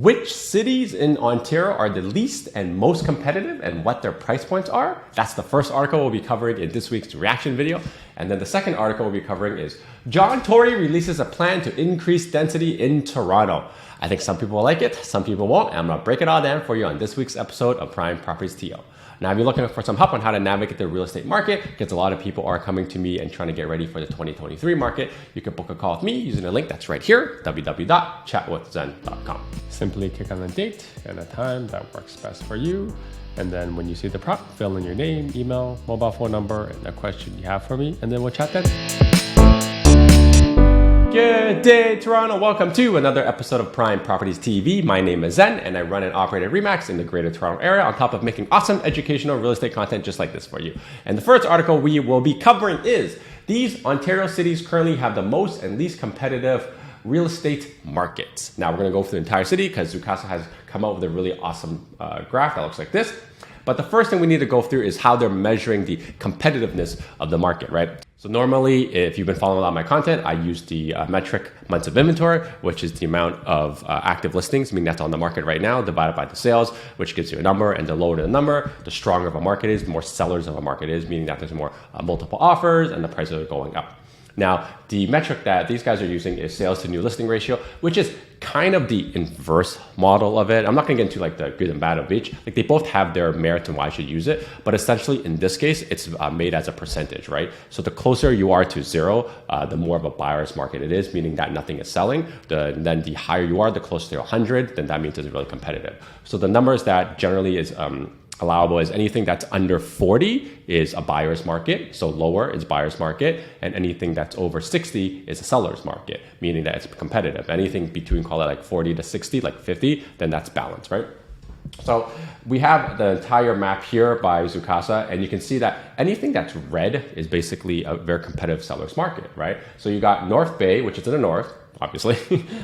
Which cities in Ontario are the least and most competitive and what their price points are? That's the first article we'll be covering in this week's reaction video. And then the second article we'll be covering is Tory releases a plan to increase density in Toronto. I think some people will like it, some people won't, and I'm gonna break it all down for you on this week's episode of Prime Properties TO. Now, if you're looking for some help on how to navigate the real estate market, because a lot of people are coming to me and trying to get ready for the 2023 market, you can book a call with me using the link that's right here, www.chatwithzen.com. Simply click on the date and a time that works best for you. And then when you see the prompt, fill in your name, email, mobile phone number, and the question you have for me, and then we'll chat then. Good day, Toronto. Welcome to another episode of Prime Properties TV. My name is Zhen, and I run and operate at RE/MAX in the Greater Toronto Area, on top of making awesome educational real estate content just like this for you. And the first article we will be covering is these Ontario cities currently have the most and least competitive real estate markets. Now we're going to go through the entire city because Zukasa has come out with a really awesome graph that looks like this. But the first thing we need to go through is how they're measuring the competitiveness of the market, right? So normally, if you've been following a lot of my content, I use the metric months of inventory, which is the amount of active listings, meaning that's on the market right now, divided by the sales, which gives you a number. And the lower the number, the stronger of a market is, the more sellers of a market is, meaning that there's more multiple offers and the prices are going up. Now, the metric that these guys are using is sales to new listing ratio, which is kind of the inverse model of it. I'm not going to get into like the good and bad of each. Like they both have their merits and why you should use it. But essentially, in this case, it's made as a percentage, right? So the closer you are to zero, the more of a buyer's market it is, meaning that nothing is selling. Then the higher you are, the closer to 100, then that means it's really competitive. So the numbers that generally is allowable is anything that's under 40 is a buyer's market, so lower is buyer's market, and anything that's over 60 is a seller's market, meaning that it's competitive. Anything between, call it like 40 to 60, like 50, then that's balanced, right? So we have the entire map here by Zukasa, and you can see that anything that's red is basically a very competitive seller's market, right? So you got North Bay, which is in the north, obviously,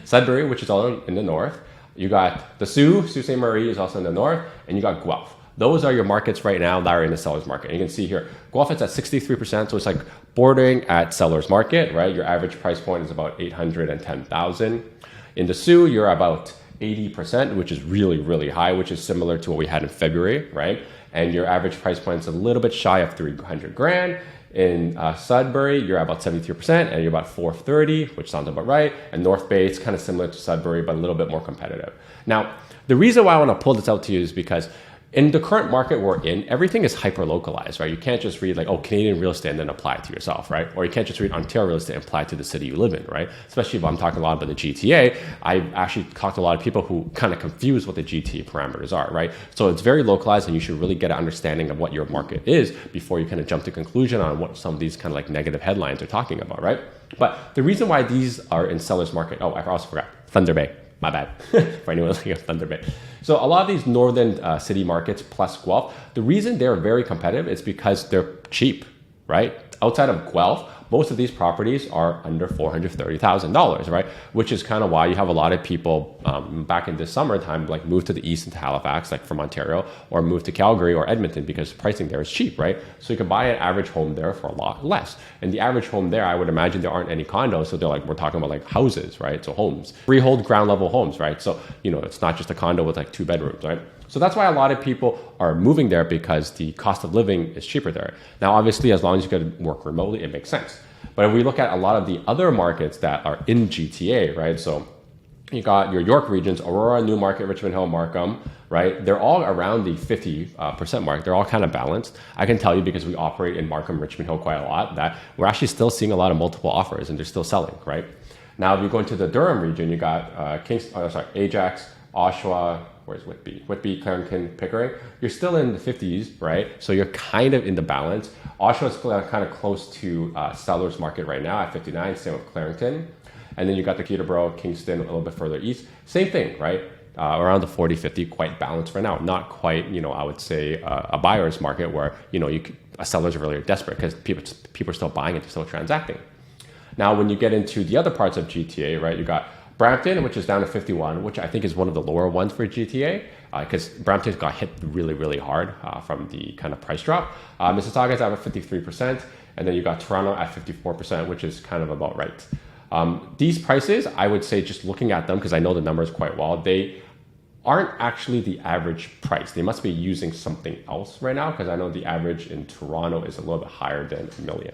Sudbury, which is all in the north. You got the Sault Ste. Marie is also in the north, and you got Guelph. Those are your markets right now that are in the seller's market. And you can see here, Guelph is at 63%, so it's like bordering at seller's market, right? Your average price point is about $810,000. In the Sault, you're about 80%, which is really, really high, which is similar to what we had in February, right? And your average price point is a little bit shy of 300 grand. In Sudbury, you're about 73%, and you're about 430, which sounds about right. And North Bay, it's kind of similar to Sudbury, but a little bit more competitive. Now, the reason why I want to pull this out to you is because in the current market we're in, everything is hyper-localized, right? You can't just read like, oh, Canadian real estate and then apply it to yourself, right? Or you can't just read Ontario real estate and apply it to the city you live in, right? Especially if I'm talking a lot about the GTA, I've actually talked to a lot of people who kind of confuse what the GTA parameters are, right? So it's very localized and you should really get an understanding of what your market is before you kind of jump to conclusion on what some of these kind of like negative headlines are talking about, right? But the reason why these are in seller's market, oh, I also forgot, Thunder Bay. My bad, for anyone looking at Thunder Bay. So a lot of these northern city markets plus Guelph, the reason they're very competitive is because they're cheap, right? Outside of Guelph, most of these properties are under $430,000, right? Which is kind of why you have a lot of people back in this summertime, like move to the east into Halifax, like from Ontario, or move to Calgary or Edmonton because pricing there is cheap, right? So you can buy an average home there for a lot less. And the average home there, I would imagine there aren't any condos. So they're like, we're talking about like houses, right? So homes, freehold ground level homes, right? So, you know, it's not just a condo with like 2 bedrooms, right? So that's why a lot of people are moving there because the cost of living is cheaper there. Now, obviously, as long as you can work remotely, it makes sense. But if we look at a lot of the other markets that are in GTA, right? So you got your York regions, Aurora, Newmarket, Richmond Hill, Markham, right? They're all around the 50% mark. They're all kind of balanced. I can tell you because we operate in Markham, Richmond Hill quite a lot that we're actually still seeing a lot of multiple offers and they're still selling, right? Now, if you go into the Durham region, you got Ajax, Oshawa, where's Whitby? Whitby, Clarington, Pickering. You're still in the 50s, right? So you're kind of in the balance. Oshawa is kind of close to seller's market right now at 59, same with Clarington. And then you got the Peterborough, Kingston, a little bit further east. Same thing, right? Around the 40, 50, quite balanced right now. Not quite, I would say a buyer's market where, sellers are really desperate because people are still buying it, they're still transacting. Now, when you get into the other parts of GTA, right, you got Brampton, which is down to 51, which I think is one of the lower ones for GTA because Brampton got hit really, really hard from the kind of price drop. Mississauga's at 53%, and then you got Toronto at 54%, which is kind of about right. These prices, I would say just looking at them, because I know the numbers quite well, they aren't actually the average price. They must be using something else right now, because I know the average in Toronto is a little bit higher than $1 million.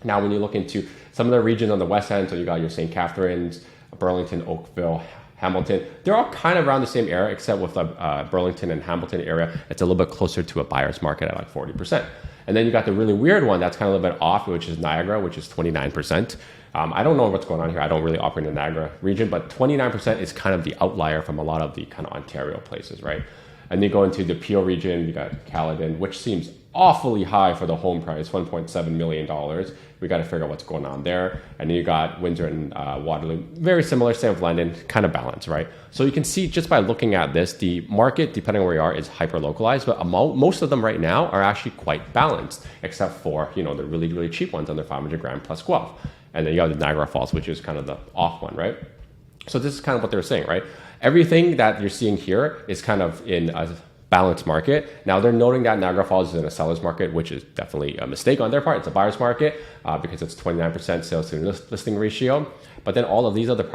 Now, when you look into some of the regions on the west end, so you got your St. Catharines, Burlington, Oakville, Hamilton, they're all kind of around the same area, except with the Burlington and Hamilton area, it's a little bit closer to a buyer's market at like 40%. And then you got the really weird one that's kind of a little bit off, which is Niagara, which is 29%. I don't know what's going on here. I don't really operate in the Niagara region, but 29% is kind of the outlier from a lot of the kind of Ontario places, right? And then you go into the Peel region, you got Caledon, which seems awfully high for the home price, $1.7 million. We got to figure out what's going on there. And then you got Windsor and Waterloo, very similar, same with London, kind of balanced, right? So you can see just by looking at this, the market, depending on where you are, is hyper localized, but most of them right now are actually quite balanced, except for, the really, really cheap ones under 500 grand plus Guelph. And then you have the Niagara Falls, which is kind of the off one, right? So this is kind of what they're saying, right? Everything that you're seeing here is kind of in a balanced market. Now they're noting that Niagara Falls is in a seller's market, which is definitely a mistake on their part. It's a buyer's market because it's 29% sales to listing ratio. But then all of these other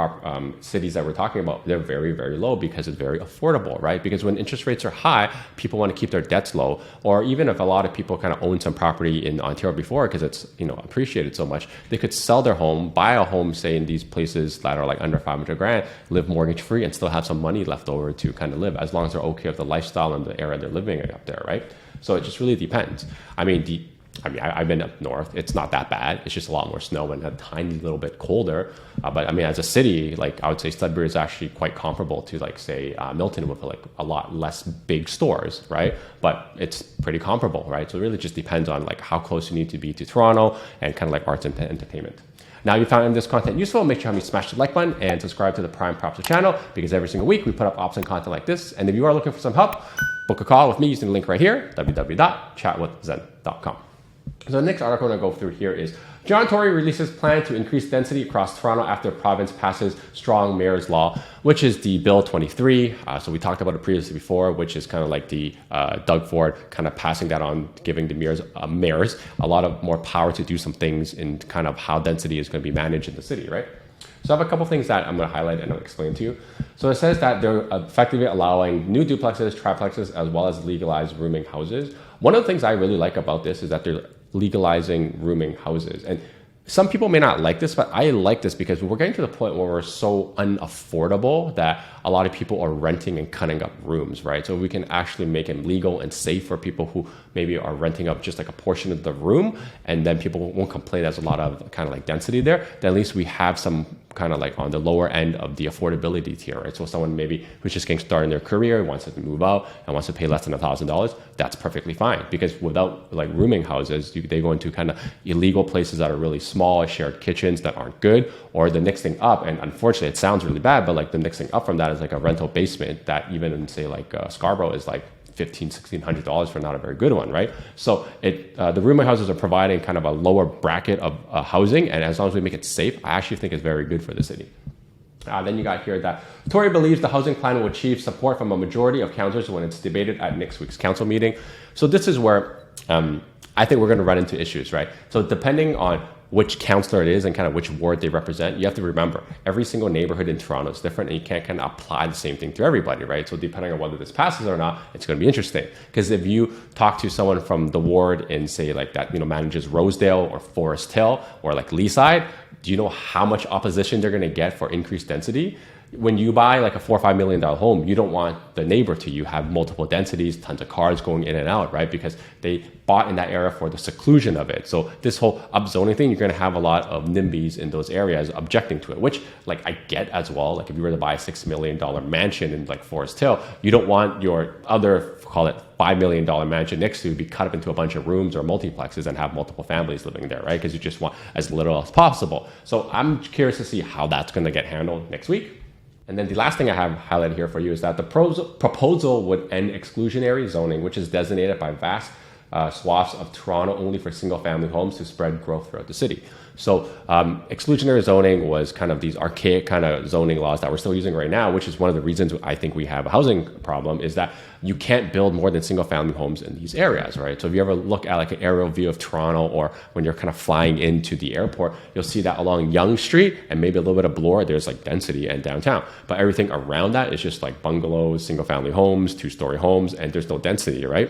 cities that we're talking about, they're very, very low because it's very affordable, right? Because when interest rates are high, people want to keep their debts low. Or even if a lot of people kind of own some property in Ontario before because it's appreciated so much, they could sell their home, buy a home, say in these places that are like under 500 grand, live mortgage free, and still have some money left over to kind of live, as long as they're okay with the lifestyle and the area they're living in up there, right? So it just really depends. I've been up north. It's not that bad. It's just a lot more snow and a tiny little bit colder. But as a city, I would say Sudbury is actually quite comparable to say Milton with a lot less big stores, right? But it's pretty comparable, right? So it really just depends on how close you need to be to Toronto and kind of arts and entertainment. Now, if you found this content useful, make sure you smash the like button and subscribe to the Prime Property channel, because every single week we put up option content like this. And if you are looking for some help, book a call with me using the link right here, www.chatwithzen.com. So the next article I'm going to go through here is John Tory releases plan to increase density across Toronto after province passes strong mayor's law, which is the Bill 23. So we talked about it previously before, which is kind of like the Doug Ford kind of passing that on, giving the mayors a lot of more power to do some things in kind of how density is going to be managed in the city, right? So I have a couple things that I'm going to highlight and I'll explain to you. So it says that they're effectively allowing new duplexes, triplexes, as well as legalized rooming houses. One of the things I really like about this is that they're legalizing rooming houses. And some people may not like this, but I like this because we're getting to the point where we're so unaffordable that a lot of people are renting and cutting up rooms, right? So we can actually make it legal and safe for people who maybe are renting up just a portion of the room, and then people won't complain there's a lot of kind of density there. Then at least we have some kind of on the lower end of the affordability tier, right? So someone maybe who's just getting started in their career, wants to move out and wants to pay less than $1,000, that's perfectly fine, because without rooming houses, they go into kind of illegal places that are really small, shared kitchens that aren't good, or the next thing up, and unfortunately it sounds really bad, but the next thing up from that is a rental basement that even in say Scarborough is $1,500-$1,600 for not a very good one, right? So the rooming houses are providing kind of a lower bracket of housing, and as long as we make it safe, I actually think it's very good for the city. Then you got here that Tory believes the housing plan will achieve support from a majority of councillors when it's debated at next week's council meeting. So this is where I think we're going to run into issues, right? So depending on which councillor it is and kind of which ward they represent, you have to remember every single neighborhood in Toronto is different, and you can't kind of apply the same thing to everybody, right? So depending on whether this passes or not, it's going to be interesting. Because if you talk to someone from the ward in say that manages Rosedale or Forest Hill or Leaside, do you know how much opposition they're going to get for increased density? When you buy a $4 or $5 million home, you don't want the neighbor to have multiple densities, tons of cars going in and out, right? Because they bought in that area for the seclusion of it. So this whole upzoning thing, you're going to have a lot of NIMBYs in those areas objecting to it, which I get as well. If you were to buy a $6 million mansion in Forest Hill, you don't want your other, call it $5 million mansion next to you be cut up into a bunch of rooms or multiplexes and have multiple families living there, right? Because you just want as little as possible. So I'm curious to see how that's going to get handled next week. And then the last thing I have highlighted here for you is that the proposal would end exclusionary zoning, which is designated by vast swaths of Toronto only for single family homes to spread growth throughout the city. So exclusionary zoning was kind of these archaic kind of zoning laws that we're still using right now, which is one of the reasons I think we have a housing problem, is that you can't build more than single family homes in these areas, right? So if you ever look at like an aerial view of Toronto, or when you're kind of flying into the airport, you'll see that along Yonge Street and maybe a little bit of Bloor, there's like density and downtown. But everything around that is just like bungalows, single family homes, 2-story homes, and there's no density, right?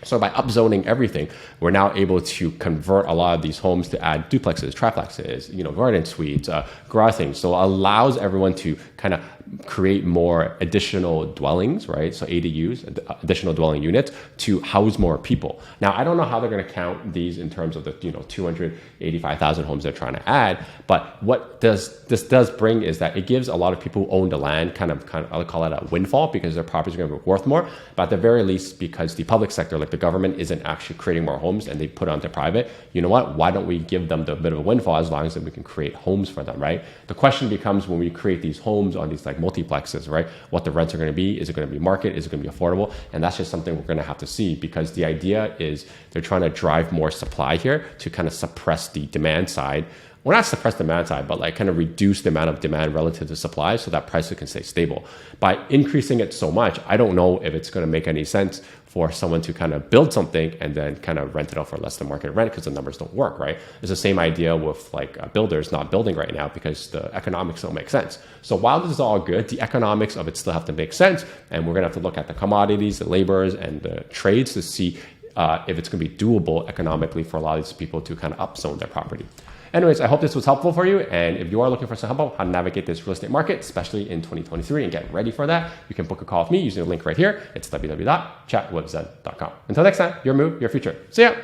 So by upzoning everything, we're now able to convert a lot of these homes to add duplexes, triplexes, garden suites, garage things. So it allows everyone to kind of create more additional dwellings, right? So ADUs, additional dwelling units, to house more people. Now, I don't know how they're going to count these in terms of the 285,000 homes they're trying to add. But what this does bring is that it gives a lot of people who own the land kind of I'll call it a windfall, because their properties are going to be worth more. But at the very least, because the public sector, like the government, isn't actually creating more homes and they put it onto private, you know what? Why don't we give them the bit of a windfall, as long as we can create homes for them, right? The question becomes, when we create these homes on these like multiplexes, right? What the rents are going to be? Is it going to be market? Is it going to be affordable? And that's just something we're going to have to see, because the idea is they're trying to drive more supply here to kind of suppress the demand side. Well, not suppress the demand side, but like kind of reduce the amount of demand relative to supply so that prices can stay stable. By increasing it so much, I don't know if it's going to make any sense for someone to kind of build something and then kind of rent it out for less than market rent, because the numbers don't work, right? It's the same idea with like builders not building right now because the economics don't make sense. So while this is all good, the economics of it still have to make sense. And we're going to have to look at the commodities, the laborers, and the trades to see if it's going to be doable economically for a lot of these people to kind of upzone their property. Anyways, I hope this was helpful for you. And if you are looking for some help on how to navigate this real estate market, especially in 2023, and get ready for that, you can book a call with me using the link right here. It's www.chatwithzen.com. Until next time, your move, your future. See ya.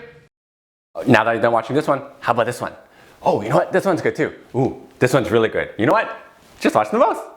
Now that you're done watching this one, how about this one? Oh, you know what? This one's good too. Ooh, this one's really good. You know what? Just watch them both.